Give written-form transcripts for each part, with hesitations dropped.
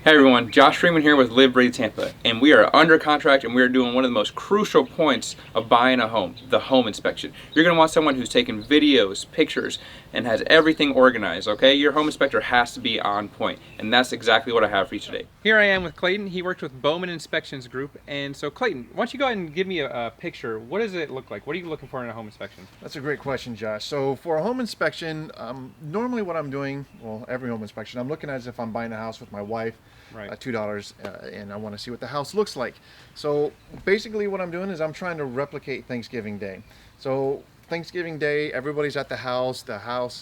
Hey everyone, Josh Freeman here with Live Breathe Tampa, and we are under contract and we are doing one of the most crucial points of buying a home, the home inspection. You're going to want someone who's taken videos, pictures, and has everything organized, okay? Your home inspector has to be on point, and that's exactly what I have for you today. Here I am with Clayton. He worked with Bowman Inspections Group, and so Clayton, why don't you go ahead and give me a picture. What does it look like? What are you looking for in a home inspection? That's a great question, Josh. So for a home inspection, normally what I'm doing, well, every home inspection, I'm looking at as if I'm buying a house with my wife. Right. $2, and I want to see what the house looks like. So basically what I'm doing is I'm trying to replicate Thanksgiving Day. So Thanksgiving Day, everybody's at the house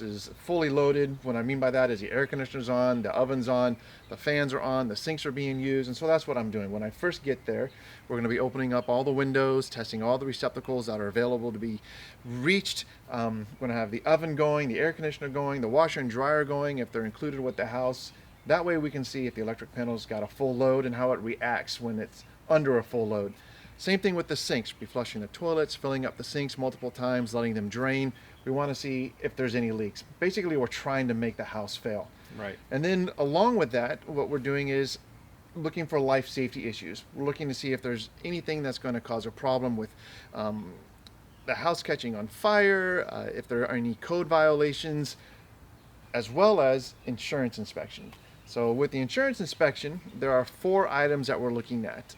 is fully loaded. What I mean by that is the air conditioner's on, the oven's on, the fans are on, the sinks are being used, and so that's what I'm doing. When I first get there, we're going to be opening up all the windows, testing all the receptacles that are available to be reached. We're going to have the oven going, the air conditioner going, the washer and dryer going if they're included with the house. That way we can see if the electric panel's got a full load and how it reacts when it's under a full load. Same thing with the sinks. We'll be flushing the toilets, filling up the sinks multiple times, letting them drain. We want to see if there's any leaks. Basically, we're trying to make the house fail. Right. And then along with that, what we're doing is looking for life safety issues. We're looking to see if there's anything that's going to cause a problem with the house catching on fire, if there are any code violations, as well as insurance inspection. So with the insurance inspection, there are 4 items that we're looking at.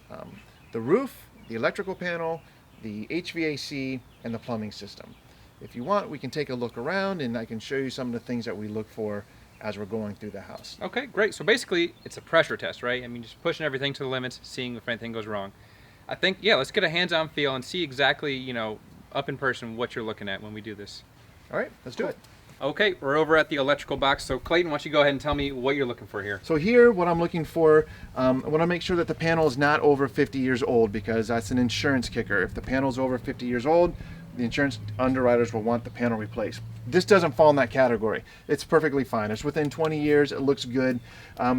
The roof, the electrical panel, the HVAC, and the plumbing system. If you want, we can take a look around and I can show you some of the things that we look for as we're going through the house. Okay, great. So basically, it's a pressure test, right? I mean, just pushing everything to the limits, seeing if anything goes wrong. I think, yeah, let's get a hands-on feel and see exactly, up in person what you're looking at when we do this. All right, let's do it. Okay, we're over at the electrical box. So Clayton, why don't you go ahead and tell me what you're looking for here? So here, what I'm looking for, I want to make sure that the panel is not over 50 years old because that's an insurance kicker. If the panel is over 50 years old, the insurance underwriters will want the panel replaced. This doesn't fall in that category. It's perfectly fine. It's within 20 years. It looks good.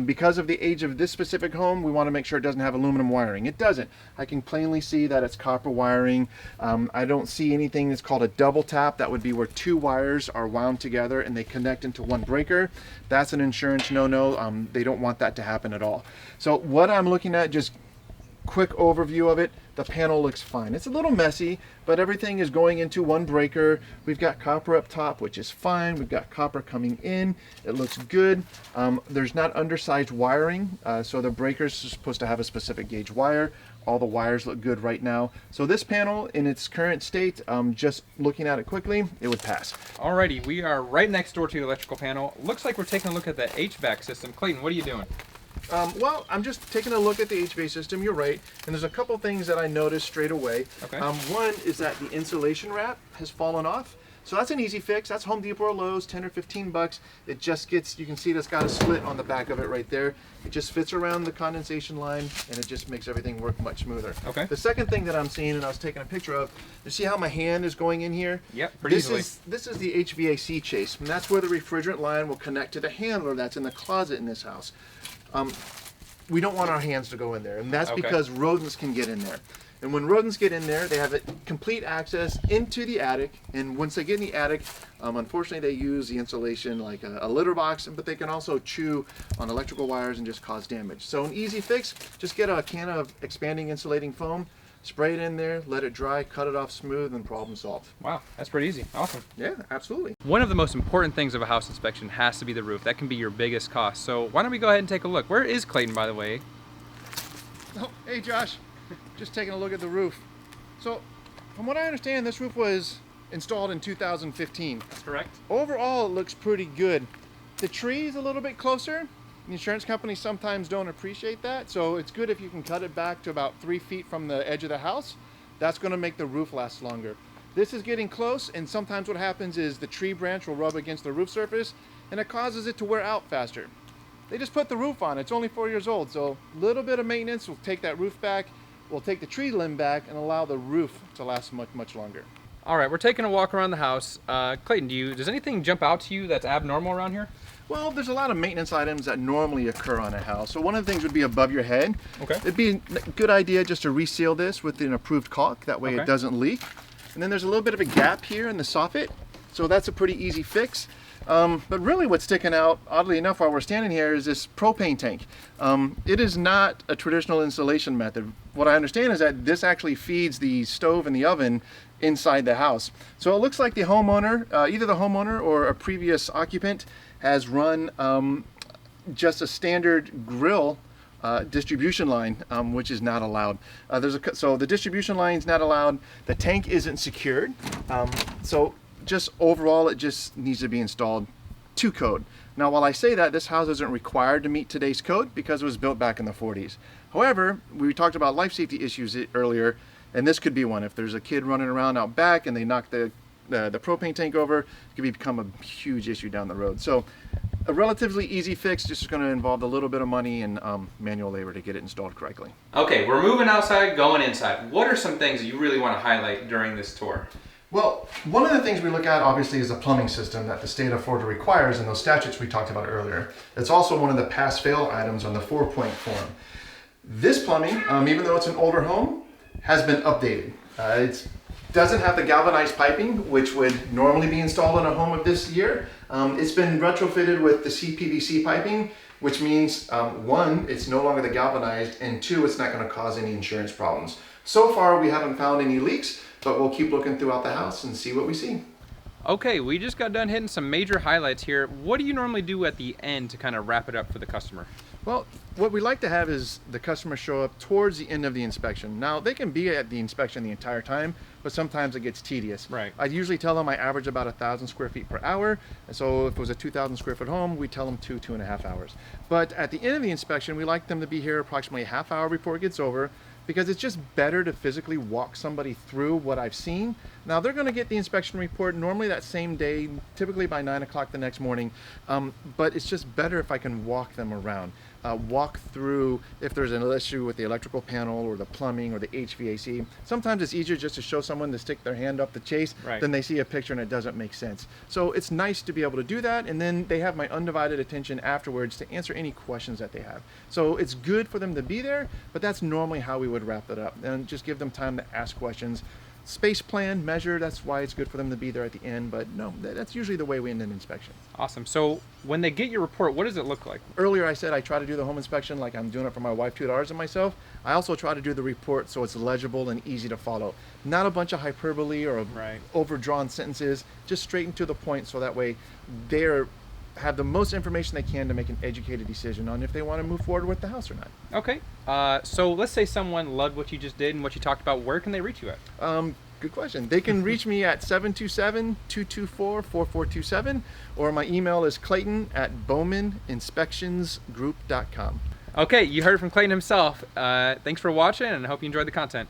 Because of the age of this specific home, we want to make sure it doesn't have aluminum wiring. It doesn't. I can plainly see that it's copper wiring. I don't see anything that's called a double tap. That would be where 2 wires are wound together and they connect into one breaker. That's an insurance no-no. They don't want that to happen at all. So what I'm looking at, just quick overview of it, the panel looks fine. It's a little messy, but everything is going into one breaker. We've got copper up top, which is fine. We've got copper coming in. It looks good. There's not undersized wiring, so the breakers are supposed to have a specific gauge wire. All the wires look good right now. So this panel in its current state, just looking at it quickly, it would pass. Alrighty, we are right next door to the electrical panel. Looks like we're taking a look at the HVAC system. Clayton, what are you doing? Well, I'm just taking a look at the HVAC system, you're right, and there's a couple things that I noticed straight away. Okay. One is that the insulation wrap has fallen off, so that's an easy fix. That's Home Depot or Lowe's, 10 or 15 bucks. It just gets, you can see that's got a slit on the back of it right there. It just fits around the condensation line, and it just makes everything work much smoother. Okay. The second thing that I'm seeing, and I was taking a picture of, you see how my hand is going in here? Yep, pretty easily. This is the HVAC chase, and that's where the refrigerant line will connect to the handler that's in the closet in this house. We don't want our hands to go in there, and that's because rodents can get in there. And when rodents get in there, they have complete access into the attic, and once they get in the attic, unfortunately they use the insulation like a litter box, but they can also chew on electrical wires and just cause damage. So an easy fix, just get a can of expanding insulating foam, spray it in there, let it dry, cut it off smooth, and problem solved. Wow, that's pretty easy. Awesome. Yeah, absolutely. One of the most important things of a house inspection has to be the roof. That can be your biggest cost. So why don't we go ahead and take a look. Where is Clayton, by the way? Oh, hey Josh, just taking a look at the roof. So, from what I understand, this roof was installed in 2015. That's correct. Overall, it looks pretty good. The tree is a little bit closer. The insurance companies sometimes don't appreciate that, so it's good if you can cut it back to about 3 feet from the edge of the house. That's going to make the roof last longer. This is getting close, and sometimes what happens is the tree branch will rub against the roof surface, and it causes it to wear out faster. They just put the roof on. It's only 4 years old, so a little bit of maintenance will take that roof back. We'll take the tree limb back and allow the roof to last much, much longer. All right, we're taking a walk around the house. Clayton, does anything jump out to you that's abnormal around here? Well, there's a lot of maintenance items that normally occur on a house. So one of the things would be above your head. Okay. It'd be a good idea just to reseal this with an approved caulk. That way it doesn't leak. And then there's a little bit of a gap here in the soffit. So that's a pretty easy fix. But really what's sticking out, oddly enough, while we're standing here is this propane tank. It is not a traditional installation method. What I understand is that this actually feeds the stove and the oven inside the house. So it looks like the homeowner, either the homeowner or a previous occupant, has run just a standard grill distribution line, which is not allowed. So the distribution line is not allowed. The tank isn't secured. So just overall, it just needs to be installed to code. Now, while I say that, this house isn't required to meet today's code because it was built back in the 40s. However, we talked about life safety issues earlier, and this could be one. If there's a kid running around out back and they knock the propane tank over, it could become a huge issue down the road. So a relatively easy fix, just going to involve a little bit of money and manual labor to get it installed correctly. Okay, we're moving outside, going inside. What are some things that you really want to highlight during this tour? Well, one of the things we look at obviously is the plumbing system that the state of Florida requires in those statutes we talked about earlier. It's also one of the pass-fail items on the 4-point form. This plumbing, even though it's an older home, has been updated. It doesn't have the galvanized piping, which would normally be installed in a home of this year. It's been retrofitted with the CPVC piping, which means one, it's no longer the galvanized, and two, it's not going to cause any insurance problems. So far, we haven't found any leaks, but we'll keep looking throughout the house and see what we see. Okay, we just got done hitting some major highlights here. What do you normally do at the end to kind of wrap it up for the customer? Well, what we like to have is the customer show up towards the end of the inspection. Now, they can be at the inspection the entire time, but sometimes it gets tedious. Right. I usually tell them I average about 1,000 square feet per hour. And so if it was a 2,000 square foot home, we tell them 2.5 hours. But at the end of the inspection, we like them to be here approximately a half hour before it gets over, because it's just better to physically walk somebody through what I've seen. Now, they're gonna get the inspection report normally that same day, typically by 9 o'clock the next morning, but it's just better if I can walk them around. Walk through if there's an issue with the electrical panel or the plumbing or the HVAC. Sometimes it's easier just to show someone to stick their hand up the chase than they see a picture and it doesn't make sense. So it's nice to be able to do that, and then they have my undivided attention afterwards to answer any questions that they have. So it's good for them to be there, but that's normally how we would wrap it up, and just give them time to ask questions. Space plan, measure, that's why it's good for them to be there at the end, but no, that's usually the way we end an inspection. Awesome. So when they get your report, what does it look like? Earlier I said I try to do the home inspection like I'm doing it for my wife, 2 daughters, and myself. I also try to do the report so it's legible and easy to follow. Not a bunch of hyperbole or overdrawn sentences, just straight and to the point, so that way they're have the most information they can to make an educated decision on if they want to move forward with the house or not. Okay, so let's say someone loved what you just did and what you talked about. Where can they reach you at? Good question. They can reach me at 727-224-4427, or my email is clayton@bowmaninspectionsgroup.com. Okay, you heard it from Clayton himself. Thanks for watching, and I hope you enjoyed the content.